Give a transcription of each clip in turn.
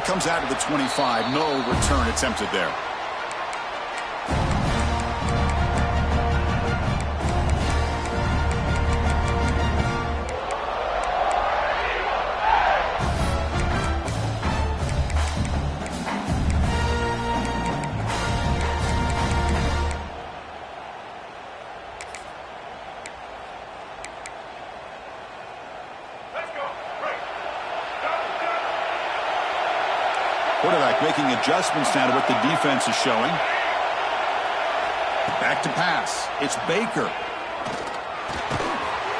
It comes out of the 25. No return attempted there. Quarterback making adjustments now to what the defense is showing. Back to pass. It's Baker.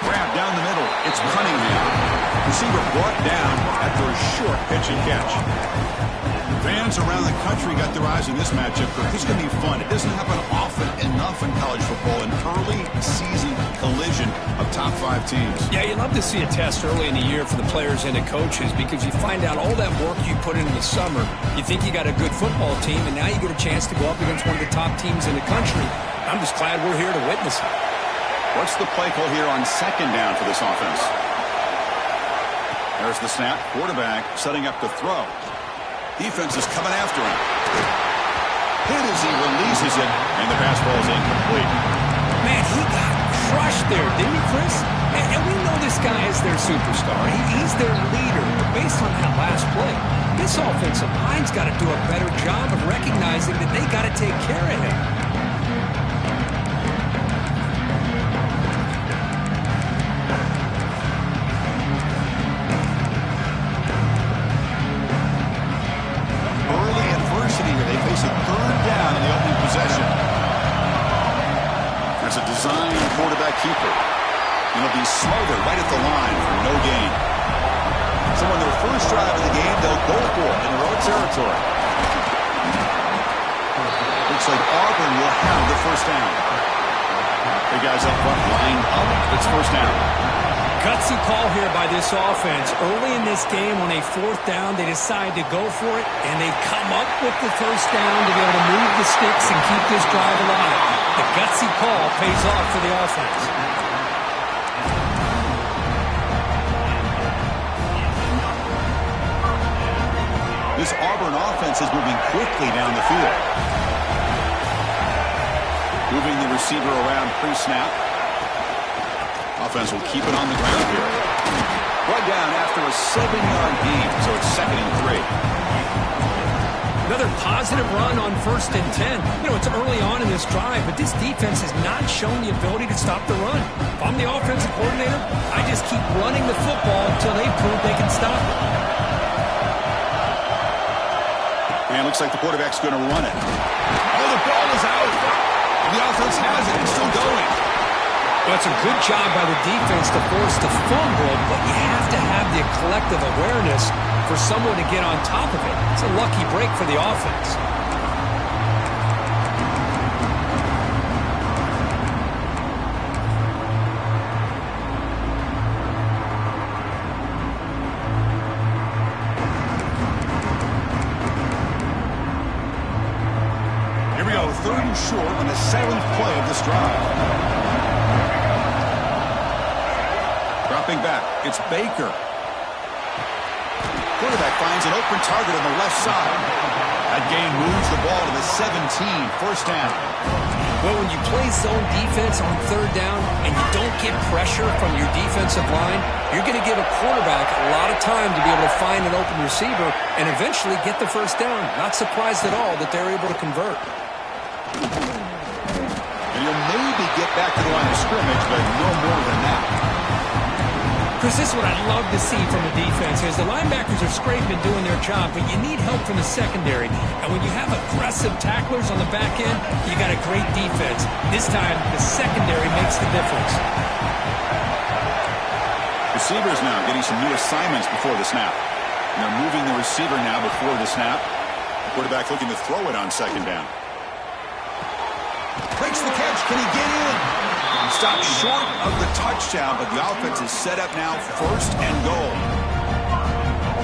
Grab down the middle. It's Cunningham. Receiver brought down after a short pitch and catch. Fans around the country got their eyes on this matchup. This is going to be fun. It doesn't happen often enough in college football, an early season collision of top 5 teams. Yeah, you love to see a test early in the year for the players and the coaches because you find out all that work you put in the summer. You think you got a good football team, and now you get a chance to go up against one of the top teams in the country. I'm just glad we're here to witness it. What's the play call here on second down for this offense? There's the snap. Quarterback setting up to throw. Defense is coming after him. Hit as he releases it, and the pass ball is incomplete. Man, he got crushed there, didn't he, Chris? And we know this guy is their superstar. He's their leader. But based on that last play, this offensive line's got to do a better job of recognizing that they got to take care of him. A third down in the opening possession. There's a design quarterback keeper. It'll be smothered right at the line for no gain. So on their first drive of the game, they'll go for it in their own territory. Looks like Auburn will have the first down. The guys up front line up. It's first down. Gutsy call here by this offense. Early in this game, on a fourth down, they decide to go for it, and they come up with the first down to be able to move the sticks and keep this drive alive. The gutsy call pays off for the offense. This Auburn offense is moving quickly down the field. Moving the receiver around pre-snap. Offense will keep it on the ground here. Brought down after a 7-yard gain, so it's 2nd and 3. Another positive run on 1st and 10. You know, it's early on in this drive, but this defense has not shown the ability to stop the run. If I'm the offensive coordinator, I just keep running the football until they prove they can stop it. And it looks like the quarterback's going to run it. Oh, the ball is out. The offense has it. It's still going. Well, it's a good job by the defense to force the fumble, but you have to have the collective awareness for someone to get on top of it. It's a lucky break for the offense. Here we go, 3rd and short on the 7th play of this drive. Dropping back, it's Baker. Quarterback finds an open target on the left side. That gain moves the ball to the 17, first down. Well, when you play zone defense on 3rd down and you don't get pressure from your defensive line, you're going to give a quarterback a lot of time to be able to find an open receiver and eventually get the first down. Not surprised at all that they're able to convert. And you'll maybe get back to the line of scrimmage, but no more than that. Chris, this is what I'd love to see from the defense is the linebackers are scraping doing their job, but you need help from the secondary. And when you have aggressive tacklers on the back end, you got a great defense. This time, the secondary makes the difference. Receivers now getting some new assignments before the snap. And they're moving the receiver now before the snap. The quarterback looking to throw it on 2nd down. Breaks the catch. Can he get in? Stopped short of the touchdown, but the offense is set up now 1st and goal.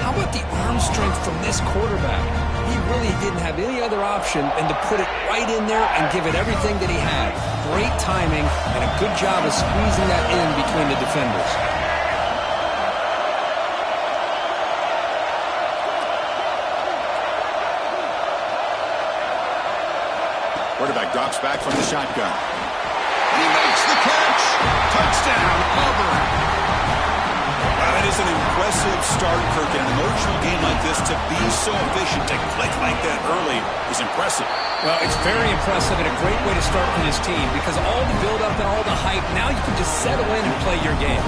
How about the arm strength from this quarterback? He really didn't have any other option than to put it right in there and give it everything that he had. Great timing and a good job of squeezing that in between the defenders. Quarterback drops back from the shotgun. And he makes the catch. Touchdown, Auburn. Wow, that is an impressive start, Kirk. In an emotional game like this, to be so efficient, to click like that early is impressive. Well, it's very impressive and a great way to start for this team because all the build-up and all the hype, now you can just settle in and play your game.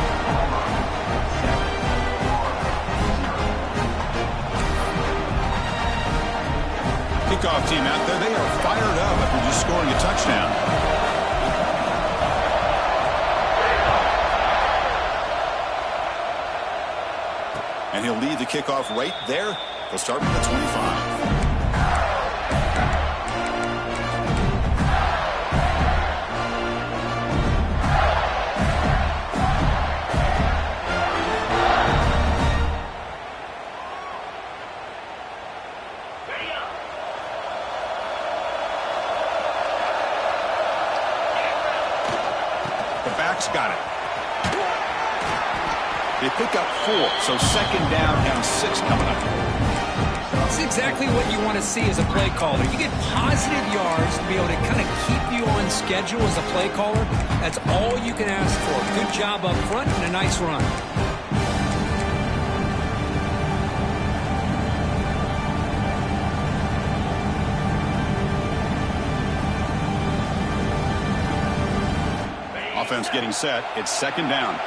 Kickoff team out there, they are fired up after just scoring a touchdown. And he'll lead the kickoff right there. They'll start from the 25. The back's got it. They pick up 4, so second down and 6 coming up. That's exactly what you want to see as a play caller. You get positive yards to be able to kind of keep you on schedule as a play caller. That's all you can ask for. Good job up front and a nice run. Offense getting set. It's second down.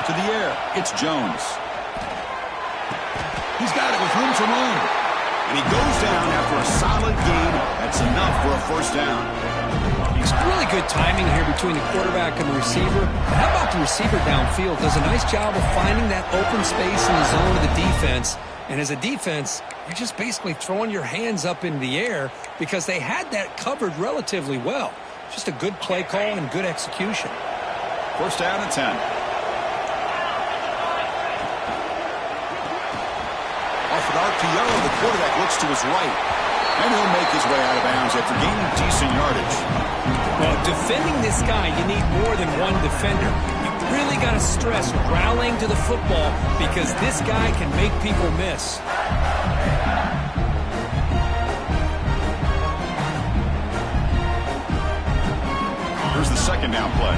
To the air. It's Jones. He's got it with room to run. And he goes down after a solid gain. That's enough for a first down. It's really good timing here between the quarterback and the receiver. But how about the receiver downfield? Does a nice job of finding that open space in the zone of the defense. And as a defense, you're just basically throwing your hands up in the air because they had that covered relatively well. Just a good play call and good execution. First down and 10. Off an RPO, the quarterback looks to his right. And he'll make his way out of bounds after gaining decent yardage. Well, defending this guy, you need more than one defender. You really got to stress rallying to the football because this guy can make people miss. Here's the second down play.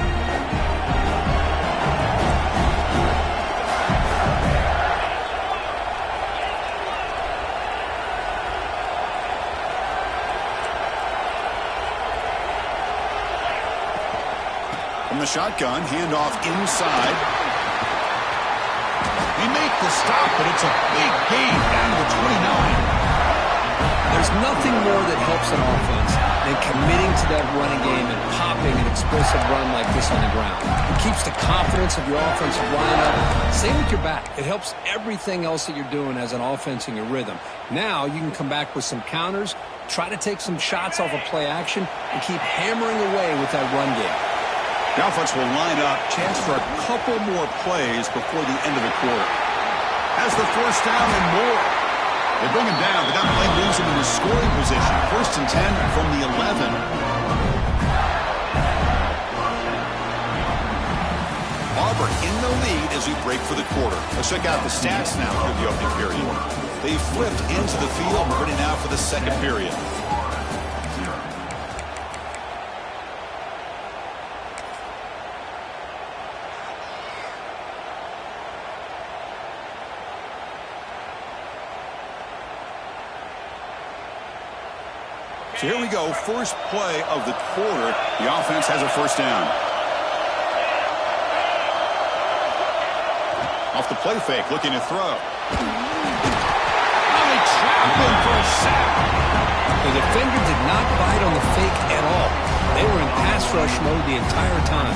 From the shotgun, handoff inside. They make the stop, but it's a big gain down to 29. There's nothing more that helps an offense than committing to that running game and popping an explosive run like this on the ground. It keeps the confidence of your offensive line up. Same with your back. It helps everything else that you're doing as an offense in your rhythm. Now you can come back with some counters, try to take some shots off of play action, and keep hammering away with that run game. The offense will line up. Chance for a couple more plays before the end of the quarter. Has the first down and more. They bring him down, but that play moves him into scoring position. First and 10 from the 11. Auburn in the lead as we break for the quarter. Let's check out the stats now through the opening period. They flipped into the field and ready now for the second period. So here we go, first play of the quarter. The offense has a first down. Off the play fake, looking to throw. They trap him for a sack. The defender did not bite on the fake at all. They were in pass rush mode the entire time.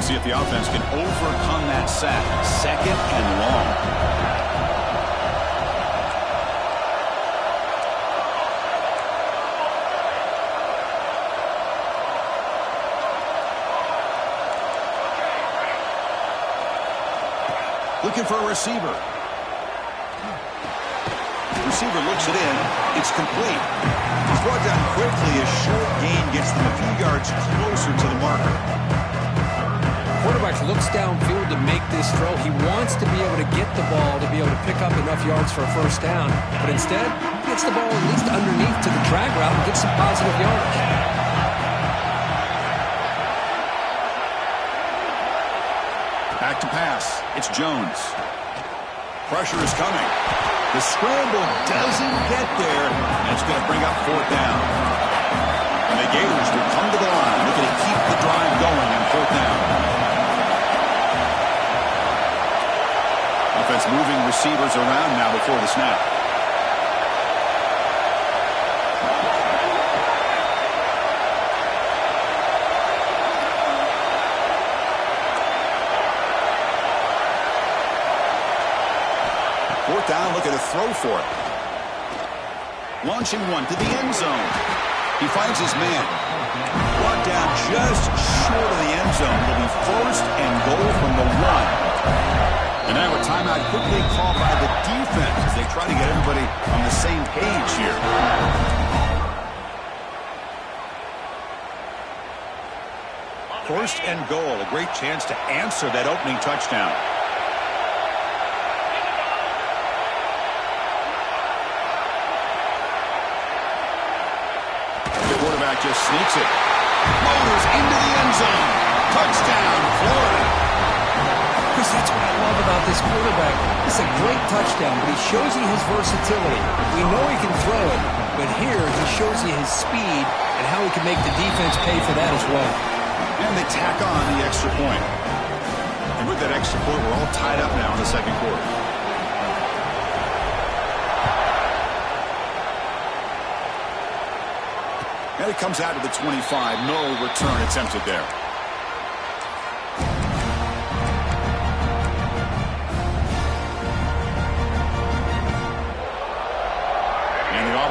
See if the offense can overcome that sack. Second and long. Looking for a receiver. receiver looks it in. It's complete. He's brought down quickly. A short gain gets them a few yards closer to the marker. Quarterback looks downfield to make this throw. He wants to be able to get the ball to be able to pick up enough yards for a first down. But instead, he gets the ball at least underneath to the drag route and gets some positive yardage. Back to pass. It's Jones. Pressure is coming. The scramble doesn't get there, and it's going to bring up fourth down. And the Gators will come to the line, looking to keep the drive going on fourth down. Offense moving receivers around now before the snap. Fourth down, looking to throw for it. Launching one to the end zone. He finds his man. Brought down just short of the end zone. It'll be first and goal from the 1. And now a timeout quickly called by the defense as they try to get everybody on the same page here. First and goal, a great chance to answer that opening touchdown. The quarterback just sneaks it. Motors into the end zone. Touchdown, Florida. Chris, that's what I love about this quarterback. It's a great touchdown, but he shows you his versatility. We know he can throw it, but here he shows you his speed and how he can make the defense pay for that as well. And they tack on the extra point. And with that extra point, we're all tied up now in the second quarter. And it comes out to the 25. No return attempted there.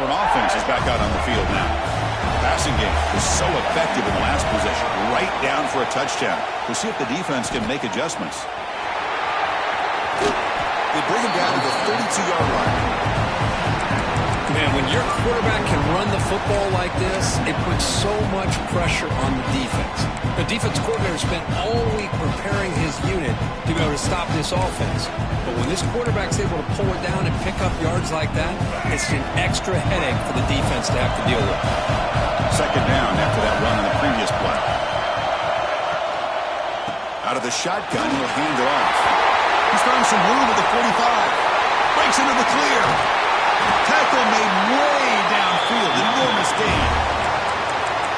Offense is back out on the field now. Passing game was so effective in the last possession. Right down for a touchdown. We'll see if the defense can make adjustments. They bring him down to the 32-yard line. Man, when your quarterback can run the football like this, it puts so much pressure on the defense. The defense coordinator spent all week preparing his unit to be able to stop this offense. But when this quarterback's able to pull it down and pick up yards like that, it's an extra headache for the defense to have to deal with. Second down after that run on the previous play. Out of the shotgun, he'll hand it off. He's found some room at the 45. Breaks into the clear. Tackle made way downfield. Enormous gain.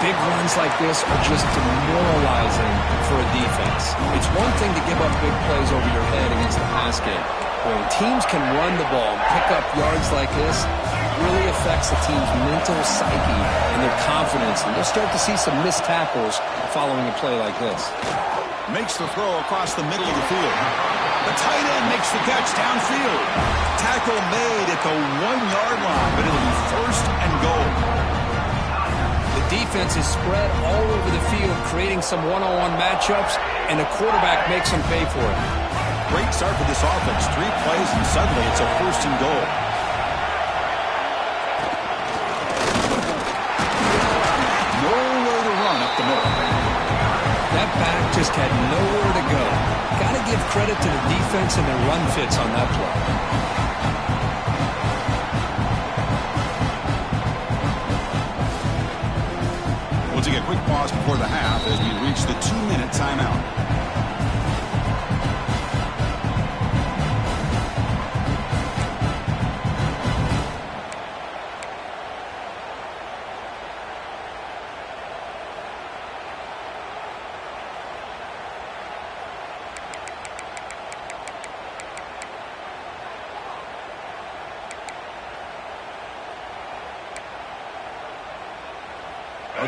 Big runs like this are just demoralizing for a defense. It's one thing to give up big plays over your head against the pass game. When teams can run the ball and pick up yards like this, it really affects the team's mental psyche and their confidence. And you'll start to see some missed tackles following a play like this. Makes the throw across the middle of the field. The tight end makes the catch downfield. Tackle made at the 1-yard line, but it'll be first and goal. The defense is spread all over the field, creating some one-on-one matchups, and the quarterback makes them pay for it. Great start for this offense. 3 plays, and suddenly it's a first and goal. Nowhere to run up the middle. That back just had nowhere to go. Got to give credit to the defense and their run fits on that play. We'll take a quick pause before the half as we reach the 2-minute timeout.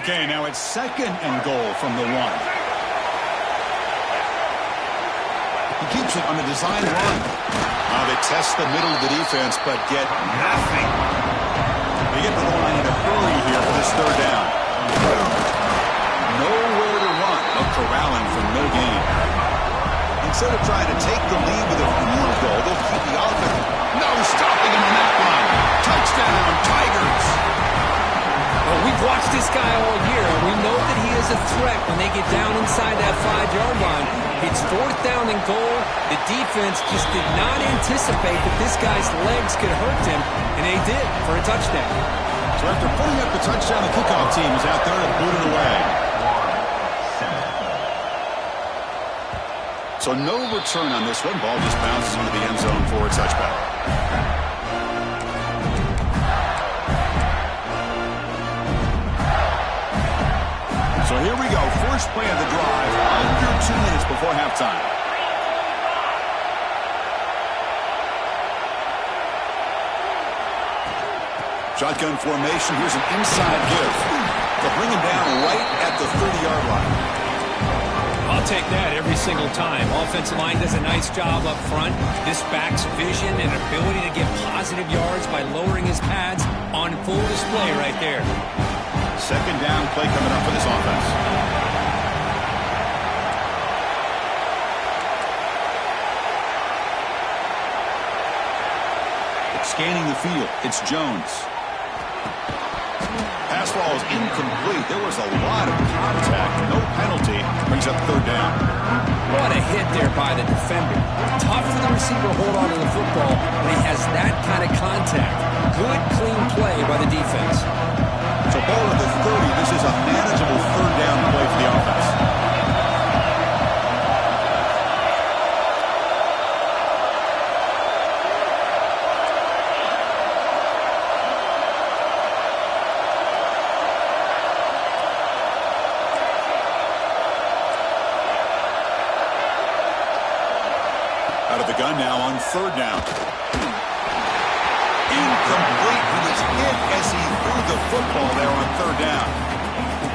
Okay, now it's second and goal from the 1. He keeps it on the design run. They test the middle of the defense, but get nothing. They get to the line in a hurry here for this third down. Nowhere to run. They'll corral him for no gain. Instead of trying to take the lead with a field goal, they'll keep the offense. No stopping him on that one. Touchdown, Tigers. Well, we've watched this guy all year, and we know that he is a threat when they get down inside that 5-yard line. It's 4th down and goal. The defense just did not anticipate that this guy's legs could hurt him, and they did for a touchdown. So after putting up the touchdown, the kickoff team is out there to boot it away. So no return on this one. Ball just bounces into the end zone for a touchback. So here we go. First play of the drive. Under 2 minutes before halftime. Shotgun formation. Here's an inside give. They'll bring him down right at the 30-yard line. I'll take that every single time. Offensive line does a nice job up front. This back's vision and ability to get positive yards by lowering his pads on full display right there. Second down play coming up for this offense. Scanning the field. It's Jones. Pass ball is incomplete. There was a lot of contact. No penalty. Brings up 3rd down. What a hit there by the defender. Tough for the receiver to hold on to the football when he has that kind of contact. Good, clean play by the defense. So ball at the 30. This is a manageable 3rd down play for the offense. Out of the gun now on 3rd down. Incomplete. He was hit as he threw the football there on 3rd down.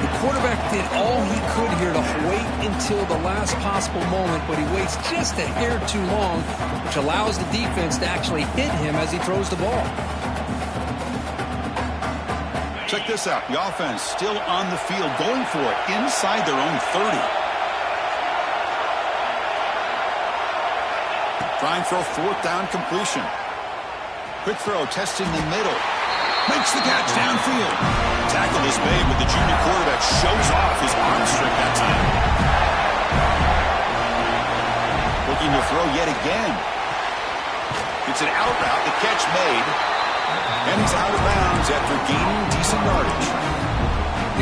The quarterback did all he could here to wait until the last possible moment, but he waits just a hair too long, which allows the defense to actually hit him as he throws the ball. Check this out. The offense still on the field, going for it inside their own 30. Trying for a 4th down completion. Quick throw, testing the middle. Makes the catch downfield. Tackle is made, but the junior quarterback shows off his arm strength that time. Looking to throw yet again. It's an out route, the catch made. And he's out of bounds after gaining decent yardage.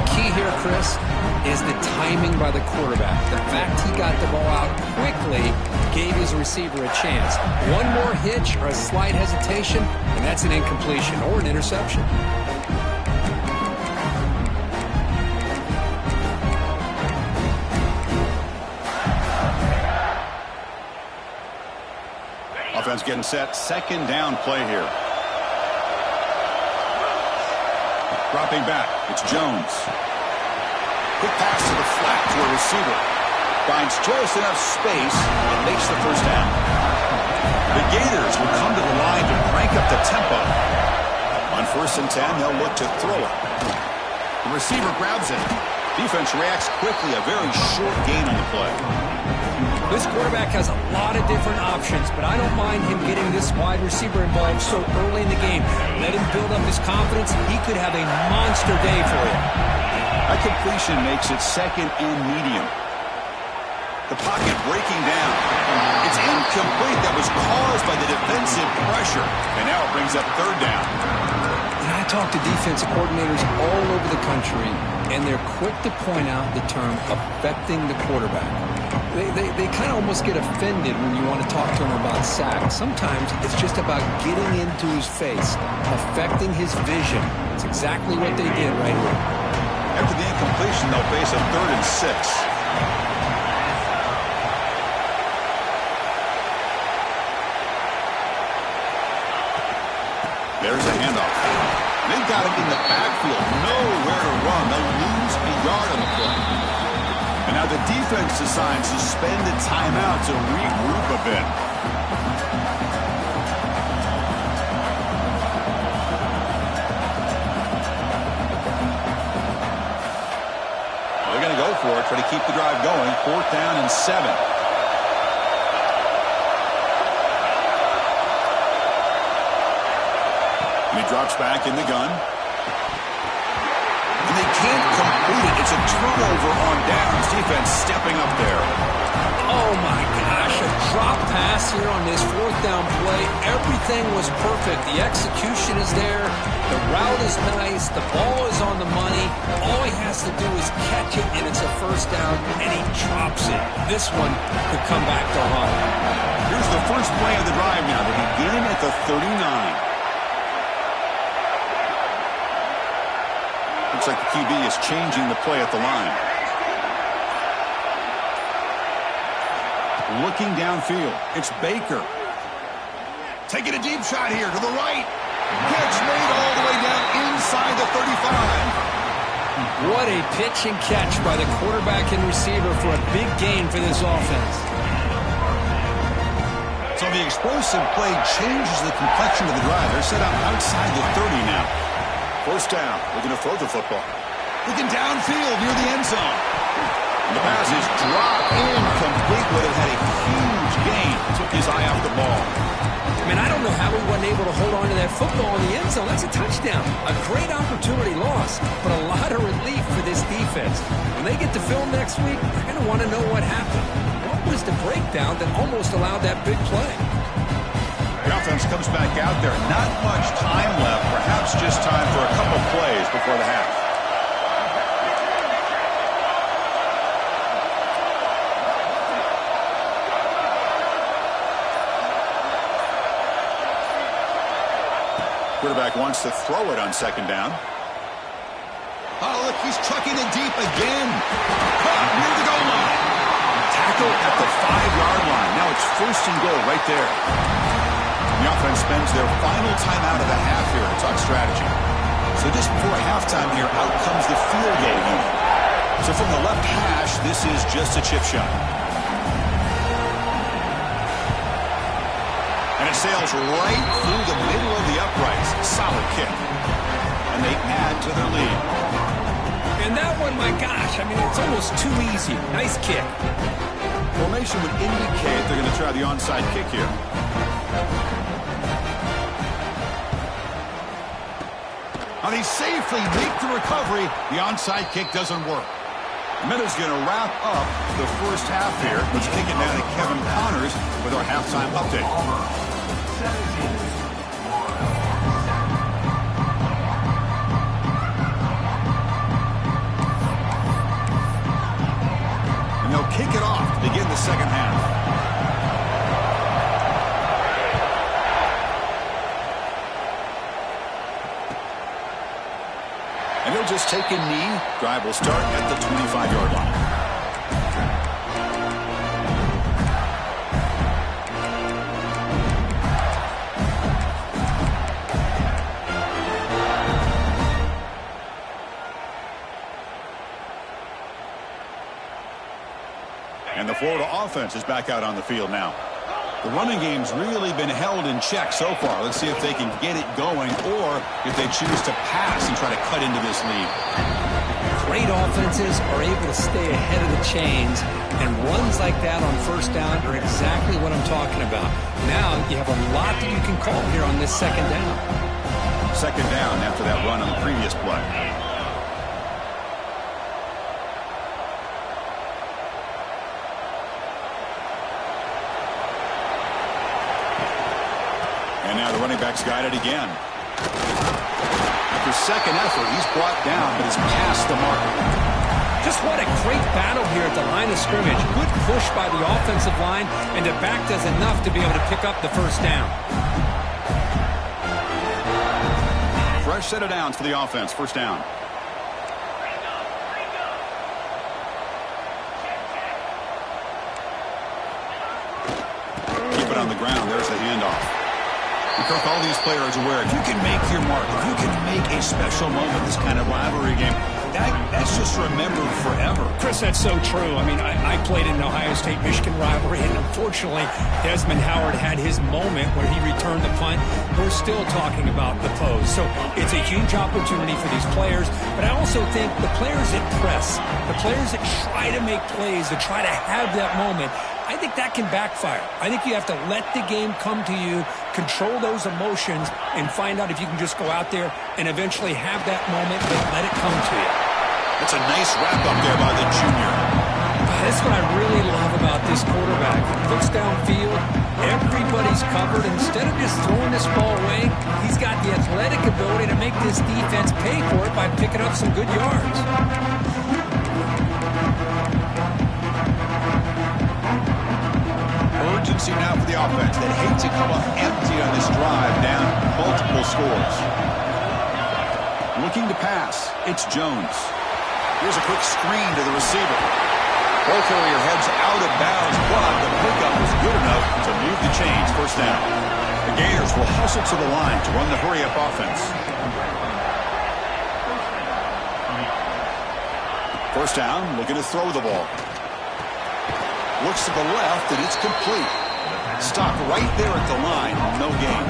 The key here, Chris, is the timing by the quarterback. The fact he got the ball out quickly gave his receiver a chance. One more hitch or a slight hesitation, and that's an incompletion or an interception. Offense getting set. 2nd down play here. Dropping back. It's Jones. Quick pass to the flat to a receiver. Finds just enough space and makes the 1st down. The Gators will come to the line to crank up the tempo. On 1st and 10, they'll look to throw it. The receiver grabs it. Defense reacts quickly. A very short gain on the play. This quarterback has a lot of different options, but I don't mind him getting this wide receiver involved so early in the game. Let him build up his confidence. He could have a monster day for you. That completion makes it 2nd and medium. The pocket breaking down. It's incomplete. That was caused by the defensive pressure. And now it brings up 3rd down. And I talk to defensive coordinators all over the country, and they're quick to point out the term affecting the quarterback. They kind of almost get offended when you want to talk to him about sacks. Sometimes it's just about getting into his face, affecting his vision. It's exactly what they did right here. After the incompletion, they'll face a 3rd and 6. There's a handoff. They've got him in the backfield. Nowhere to run. They'll lose a yard on the play. And now the defense decides to spend a timeout to regroup a bit. They're going to go for it, try to keep the drive going. 4th down and 7. drops back in the gun. And they can't complete it. It's a turnover on downs. Defense stepping up there. Oh, my gosh. A drop pass here on this fourth down play. Everything was perfect. The execution is there. The route is nice. The ball is on the money. All he has to do is catch it, and it's a first down, and he drops it. This one could come back to haunt. Here's the first play of the drive now. They begin at the 39. Looks like the QB is changing the play at the line. Looking downfield. It's Baker. Taking a deep shot here to the right. Catch made all the way down inside the 35. What a pitch and catch by the quarterback and receiver for a big gain for this offense. So the explosive play changes the complexion of the drive. They're set up outside the 30 now. First down. They're going to throw the football. Looking downfield near the end zone. And the pass is dropped incomplete, but it had a huge gain. Took his eye off the ball. Man, I don't know how he wasn't able to hold on to that football in the end zone. That's a touchdown. A great opportunity lost, but a lot of relief for this defense. When they get to film next week, they're going to want to know what happened. What was the breakdown that almost allowed that big play? The offense comes back out there. Not much time left. Perhaps just time for a couple plays before the half. Quarterback wants to throw it on second down. Oh, look, he's trucking it deep again. Caught near the goal line. Tackle at the 5-yard line. Now it's first and goal right there. The offense spends their final timeout of the half here to talk strategy. So just before halftime here, out comes the field goal unit. So from the left hash, this is just a chip shot. And it sails right through the middle of the uprights. Solid kick. And they add to their lead. And that one, my gosh, I mean, it's almost too easy. Nice kick. Formation would indicate they're going to try the onside kick here. Now they safely make the recovery. The onside kick doesn't work. Minutes going to wrap up the first half here. Let's kick it down to Kevin Connors with our halftime update. And they'll kick it off to begin the second half. And they'll just take a knee. Drive will start at the 25-yard line. And the Florida offense is back out on the field now. The running game's really been held in check so far. Let's see if they can get it going or if they choose to pass and try to cut into this lead. Great offenses are able to stay ahead of the chains, and runs like that on first down are exactly what I'm talking about. Now you have a lot that you can call here on this second down. Second down after that run on the previous play. And now the running back's got it again. After second effort, he's brought down, but is past the mark. Just what a great battle here at the line of scrimmage. Good push by the offensive line, and the back does enough to be able to pick up the first down. Fresh set of downs for the offense. First down. Keep it on the ground. There's the handoff. Kirk, all these players aware, if you can make your mark, if you can make a special moment, this kind of rivalry game, that's just remembered forever. Chris, that's so true. I mean, I played in an Ohio State-Michigan rivalry, and unfortunately, Desmond Howard had his moment where he returned the punt. We're still talking about the pose. So it's a huge opportunity for these players, but I also think the players that press, the players that try to make plays, that try to have that moment, I think that can backfire. I think you have to let the game come to you, control those emotions, and find out if you can just go out there and eventually have that moment, but let it come to you. That's a nice wrap-up there by the junior. That's what I really love about this quarterback. He looks downfield, everybody's covered. Instead of just throwing this ball away, he's got the athletic ability to make this defense pay for it by picking up some good yards. Urgency now for the offense. They'd hate to come up empty on this drive, down multiple scores. Looking to pass, it's Jones. Here's a quick screen to the receiver. Ball carrier heads out of bounds, but the pickup was good enough to move the chains. First down. The Gators will hustle to the line to run the hurry-up offense. First down, looking to throw the ball. Looks to the left, and it's complete. Stop right there at the line. No gain.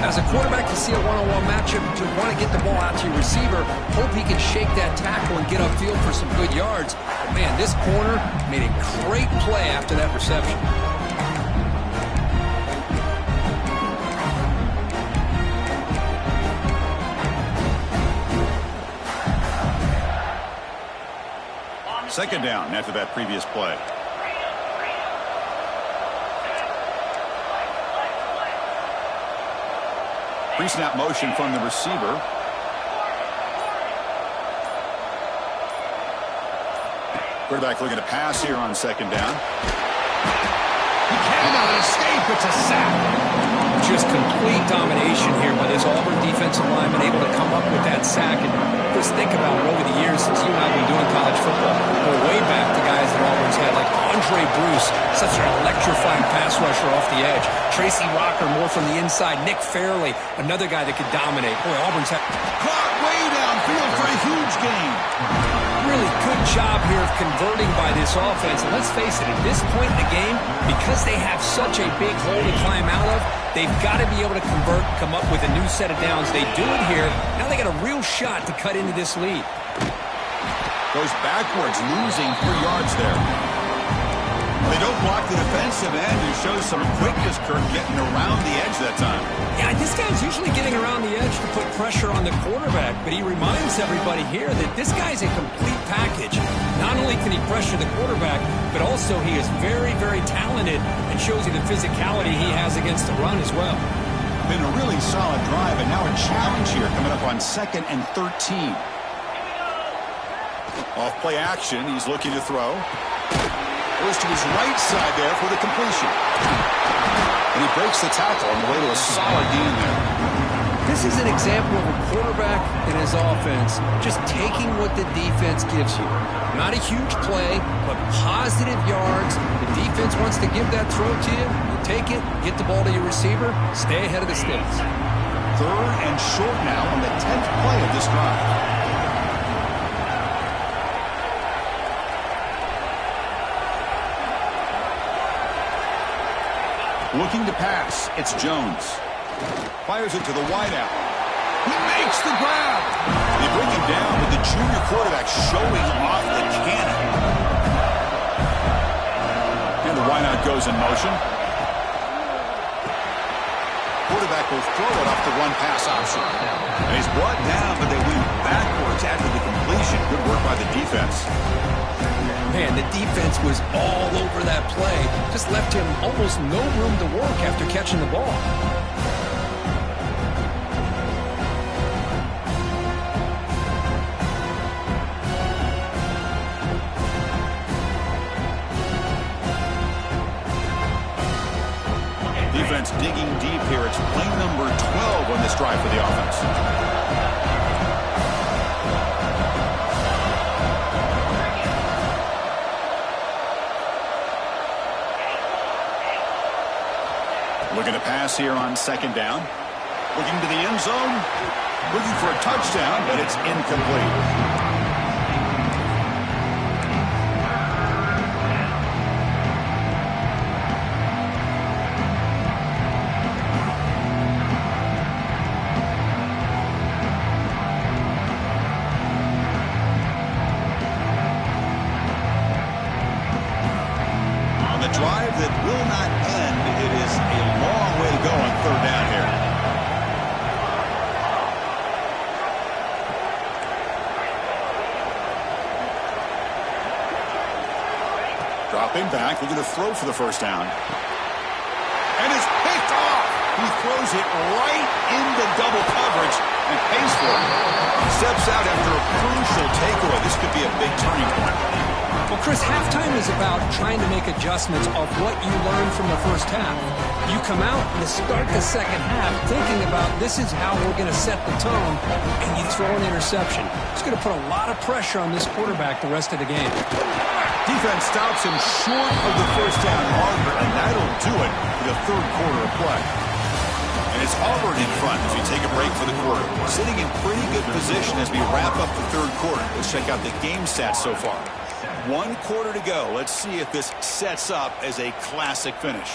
As a quarterback, you see a one-on-one matchup, you want to get the ball out to your receiver, hope he can shake that tackle and get upfield for some good yards. But man, this corner made a great play after that reception. Second down after that previous play. Pre-snap motion from the receiver. Quarterback looking to pass here on second down. He cannot escape. It's a sack. Just complete domination here by this Auburn defensive lineman, able to come up with that sack. And just think about it over the years since you and I have been doing college football. Go way back to guys that Auburn's had, like Andre Bruce, such an electrifying pass rusher off the edge. Tracy Rocker, more from the inside. Nick Fairley, another guy that could dominate. Boy, Auburn's had... Caught way downfield for a huge gain. Really good job here of converting by this offense. And let's face it, at this point in the game, because they have such a big hole to climb out of, they've got to be able to convert, come up with a new set of downs. They do it here. Now they got a real shot to cut into this lead. Goes backwards, losing 3 yards there. They don't block the defensive end, who shows some quickness, Kirk, getting around the edge that time. Yeah, this guy's usually getting around the edge to put pressure on the quarterback, but he reminds everybody here that this guy's a complete package. Not only can he pressure the quarterback, but also he is very, very talented and shows you the physicality he has against the run as well. Been a really solid drive, and now a challenge here coming up on 2nd and 13. Off play action, he's looking to throw. Goes to his right side there for the completion. And he breaks the tackle on the way to a solid gain there. This is an example of a quarterback and his offense just taking what the defense gives you. Not a huge play, but positive yards. The defense wants to give that throw to you. You take it, get the ball to your receiver, stay ahead of the sticks. 3rd and short now on the 10th play of this drive. Looking to pass, it's Jones. Fires it to the wideout. He makes the grab. They bring him down with the junior quarterback showing off the cannon. And the wideout goes in motion. Quarterback will throw it off the run-pass option. And he's brought down, but they win backwards after the completion. Good work by the defense. Man, the defense was all over that play. Just left him almost no room to work after catching the ball. Defense digging deep here. It's play number 12 on this drive for the offense. Looking to pass here on 2nd down. Looking to the end zone. Looking for a touchdown, but it's incomplete. a drive that will not end. It is a long way to go on third down here. Dropping back, looking to throw for the first down. And it's picked off. He throws it right into double coverage and pays for it. He steps out after a crucial takeaway. This could be a big turning point. Well, Chris, halftime is about trying to make adjustments of what you learned from the first half. You come out and start the second half thinking about this is how we're going to set the tone, and you throw an interception. It's going to put a lot of pressure on this quarterback the rest of the game. Defense stops him short of the first down marker, and that'll do it for the third quarter of play. And it's Auburn in front as we take a break for the quarter. Sitting in pretty good position as we wrap up the third quarter. Let's check out the game stats so far. 1 quarter to go. Let's see if this sets up as a classic finish.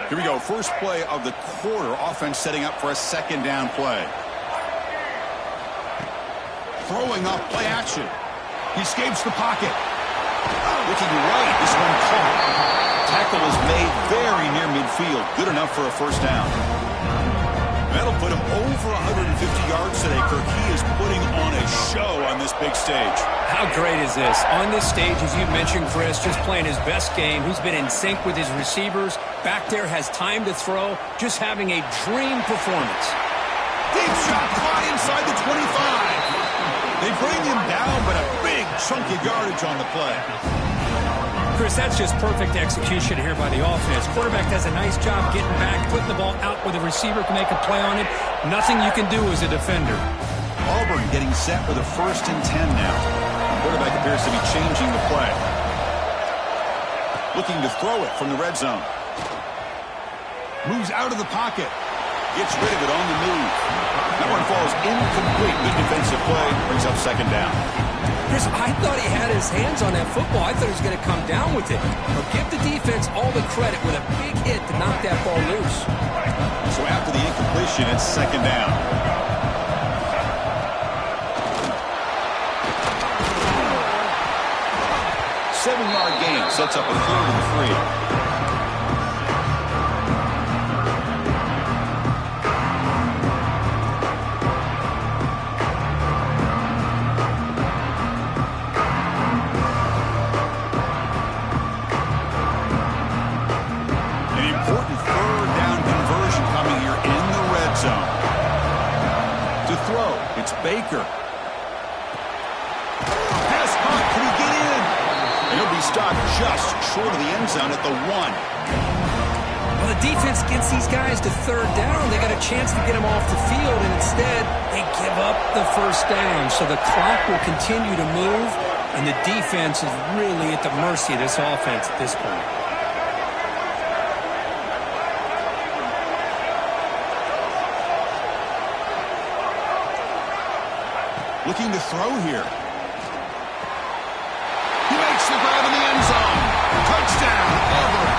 Here we go. First play of the quarter. Offense setting up for a second down play. Throwing up play action. He escapes the pocket. Looking right. This one caught. Tackle is made very near midfield. Good enough for a first down. That'll put him over 150 yards today, Kirk. He is putting on a show on this big stage. How great is this? On this stage, as you mentioned, Chris, just playing his best game. He's been in sync with his receivers. Back there, has time to throw. Just having a dream performance. Deep shot, caught inside the 25. They bring him down, but a big chunk of yardage on the play. Chris, that's just perfect execution here by the offense. Quarterback does a nice job getting back, putting the ball out where the receiver can make a play on it. Nothing you can do as a defender. Auburn getting set with a 1st and 10 now. The quarterback appears to be changing the play. Looking to throw it from the red zone. Moves out of the pocket. Gets rid of it on the move. That one falls incomplete. Good defensive play. Brings up second down. Chris, I thought he had his hands on that football. I thought he was going to come down with it. But give the defense all the credit with a big hit to knock that ball loose. So after the incompletion, it's second down. Seven-yard gain sets up a 3rd and 3. Baker. Pass caught. Can he get in? And he'll be stopped just short of the end zone at the 1. Well, the defense gets these guys to third down. They got a chance to get them off the field, and instead they give up the first down. So the clock will continue to move, and the defense is really at the mercy of this offense at this point. Looking to throw here. He makes the grab in the end zone. Touchdown, Auburn.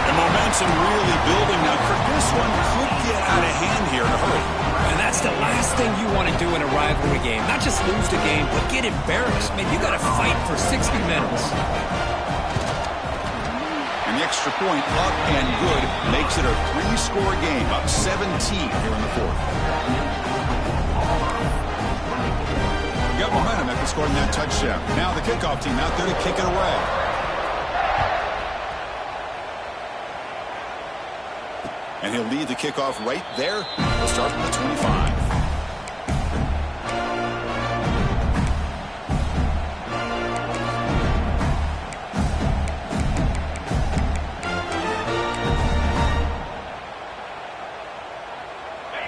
And momentum really building now. This one could get out of hand here in a hurry. And that's the last thing you want to do in a rivalry game. Not just lose the game, but get embarrassed. I mean, you got to fight for 60 minutes. And the extra point up and good makes it a 3-score game. Up 17 here in the 4th. Got momentum after scoring that touchdown. Now the kickoff team out there to kick it away. And he'll lead the kickoff right there. He'll start from the 25.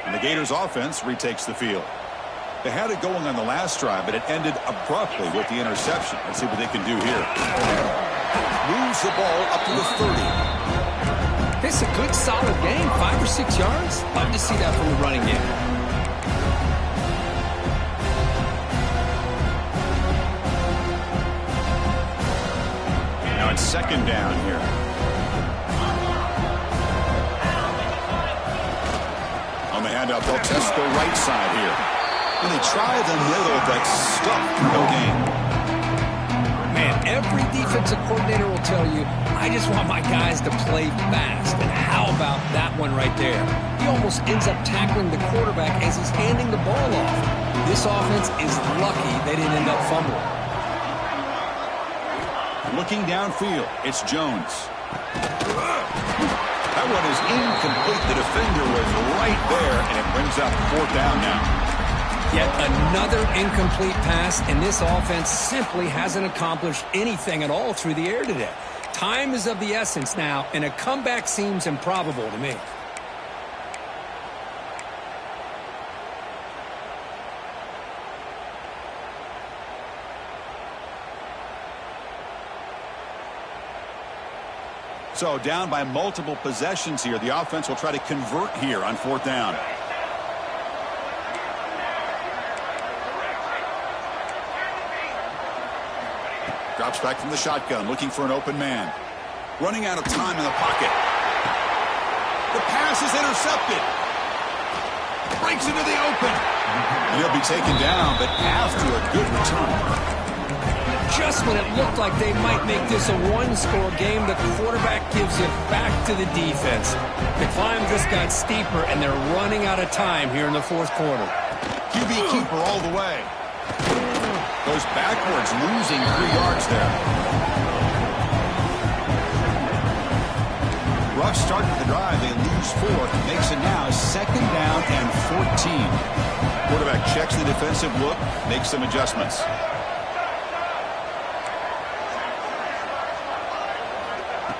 And the Gators offense retakes the field. They had it going on the last drive, but it ended abruptly with the interception. Let's see what they can do here. Moves the ball up to the 30. It's a good, solid game. 5 or 6 yards. Love to see that from the running game. Now it's second down here. On the handoff, they'll test the right side here. When they try the middle, but stuck. No gain. Man, every defensive coordinator will tell you, I just want my guys to play fast. And how about that one right there? He almost ends up tackling the quarterback as he's handing the ball off. This offense is lucky they didn't end up fumbling. Looking downfield, it's Jones. That one is incomplete. The defender was right there, and it brings up 4th down now. Yet another incomplete pass, and this offense simply hasn't accomplished anything at all through the air today. Time is of the essence now, and a comeback seems improbable to me. So down by multiple possessions here. The offense will try to convert here on 4th down. Drops back from the shotgun, looking for an open man. Running out of time in the pocket. The pass is intercepted. Breaks into the open. And he'll be taken down, but after a good return. Just when it looked like they might make this a one-score game, the quarterback gives it back to the defense. The climb just got steeper, and they're running out of time here in the 4th quarter. QB keeper all the way. Goes backwards, losing 3 yards there. Rough start to the drive. They lose 4. Makes it now 2nd down and 14. Quarterback checks the defensive look, makes some adjustments.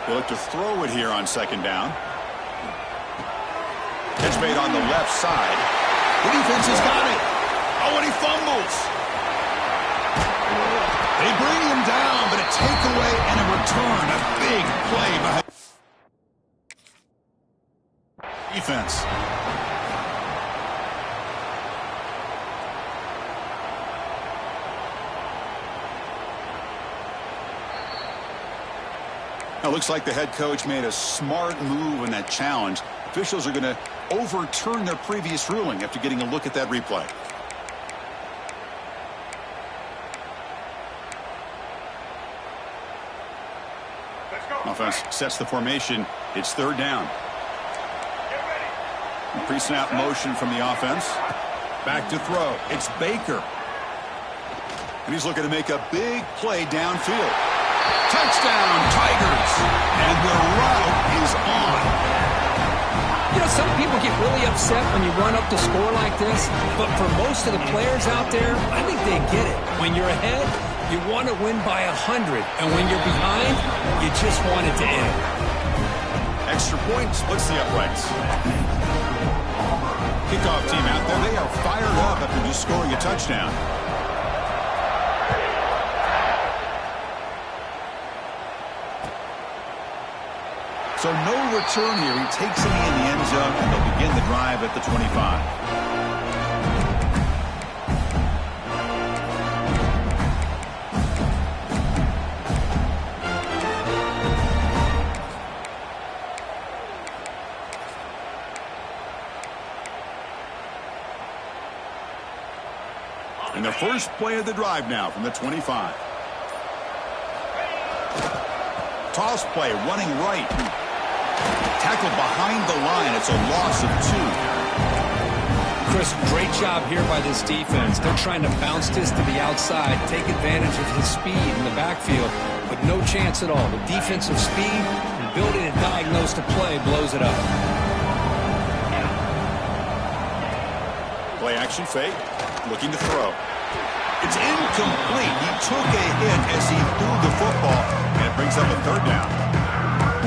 They'll look to throw it here on 2nd down. Catch made on the left side. The defense has got it. Oh, and he fumbles. They bring him down, but a takeaway and a return. A big play behind defense. Now, looks like the head coach made a smart move in that challenge. Officials are going to overturn their previous ruling after getting a look at that replay. Offense sets the formation. It's 3rd down. Pre-snap motion from the offense. Back to throw. It's Baker. And he's looking to make a big play downfield. Touchdown, Tigers. And the route is on. You know, some people get really upset when you run up the score like this, but for most of the players out there, I think they get it. When you're ahead, you want to win by 100, and when you're behind, you just want it to end. Extra point splits the uprights. Kickoff team out there, they are fired up after just scoring a touchdown. So no return here. He takes it in the end zone, and they'll begin the drive at the 25. And the first play of the drive now from the 25. Toss play, running right. Tackled behind the line. It's a loss of 2. Chris, great job here by this defense. They're trying to bounce this to the outside, take advantage of his speed in the backfield, but no chance at all. The defensive speed, ability to diagnose the play, blows it up. Play action fake, looking to throw. It's incomplete. He took a hit as he threw the football, and it brings up a 3rd down.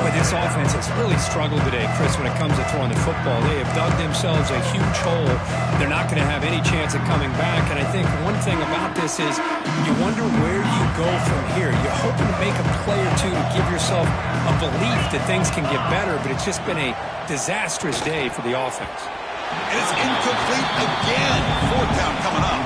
Boy, this offense has really struggled today, Chris, when it comes to throwing the football. They have dug themselves a huge hole. They're not going to have any chance of coming back, and I think one thing about this is you wonder where you go from here. You're hoping to make a play or two to give yourself a belief that things can get better, but it's just been a disastrous day for the offense. And it's incomplete again. 4th down coming up.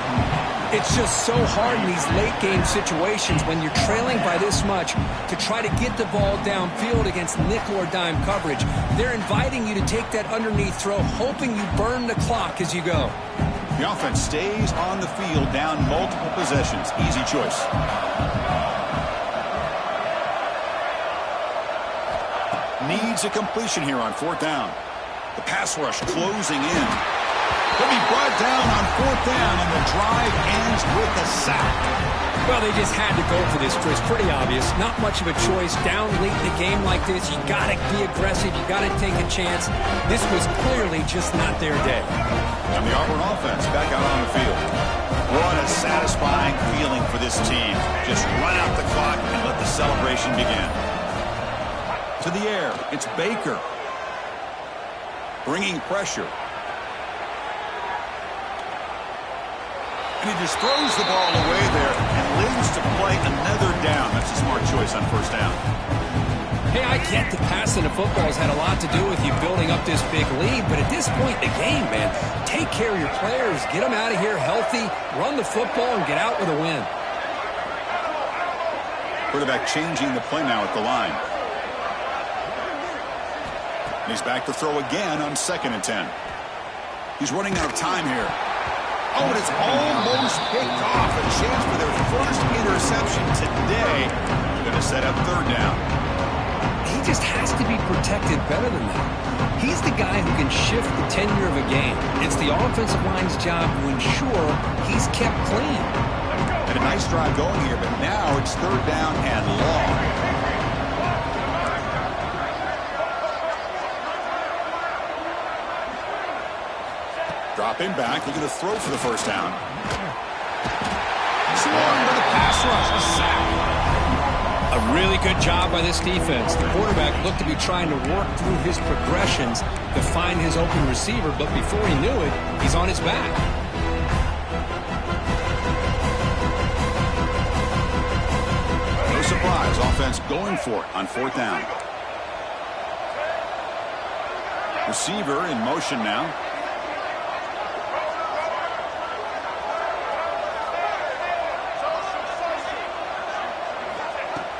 It's just so hard in these late-game situations when you're trailing by this much to try to get the ball downfield against nickel or dime coverage. They're inviting you to take that underneath throw, hoping you burn the clock as you go. The offense stays on the field down multiple possessions. Easy choice. Needs a completion here on 4th down. The pass rush closing in. He'll be brought down on 4th down, and the drive ends with a sack. Well, they just had to go for this, Chris. Pretty obvious. Not much of a choice. Down late in a game like this, you got to be aggressive. You got to take a chance. This was clearly just not their day. And the Auburn offense back out on the field. What a satisfying feeling for this team. Just run out the clock and let the celebration begin. To the air, it's Baker. Bringing pressure. And he just throws the ball away there and lives to play another down. That's a smart choice on 1st down. Hey, I get that passing the football has had a lot to do with you building up this big lead, but at this point in the game, man, take care of your players, get them out of here healthy, run the football, and get out with a win. Quarterback changing the play now at the line. And he's back to throw again on 2nd and 10. He's running out of time here. Oh, and it's almost picked off. A chance for their first interception today. They're going to set up 3rd down. He just has to be protected better than that. He's the guy who can shift the tenure of a game. It's the offensive line's job to ensure he's kept clean. And a nice drive going here, but now it's 3rd down and long. Dropping back, looking to throw for the 1st down. Swarmed with a pass rush, a sack. A really good job by this defense. The quarterback looked to be trying to work through his progressions to find his open receiver, but before he knew it, he's on his back. No surprise, offense going for it on 4th down. Receiver in motion now.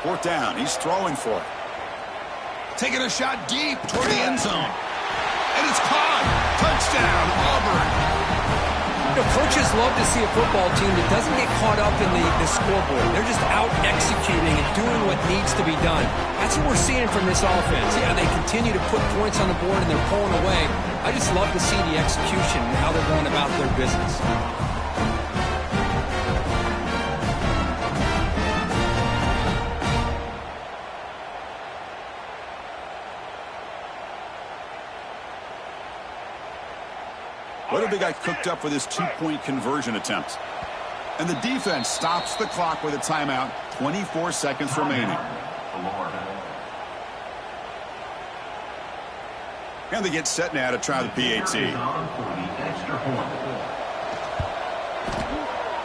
Fourth down, he's throwing for it. Taking a shot deep toward the end zone. And it's caught. Touchdown, Auburn. You know, coaches love to see a football team that doesn't get caught up in the scoreboard. They're just out executing and doing what needs to be done. That's what we're seeing from this offense. Yeah, they continue to put points on the board and they're pulling away. I just love to see the execution and how they're going about their business. What have they got cooked up for this 2-point conversion attempt? And the defense stops the clock with a timeout. 24 seconds remaining. And they get set now to try the PAT.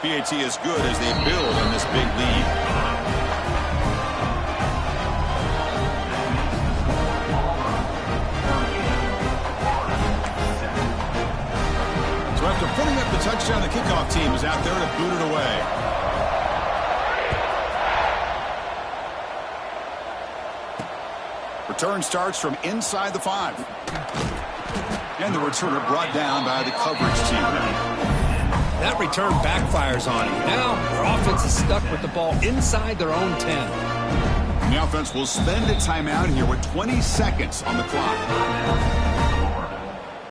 PAT is good as they build on this big lead. So after putting up the touchdown, the kickoff team is out there to boot it away. Return starts from inside the 5. And the returner brought down by the coverage team. That return backfires on him. Now their offense is stuck with the ball inside their own 10. And the offense will spend a timeout here with 20 seconds on the clock.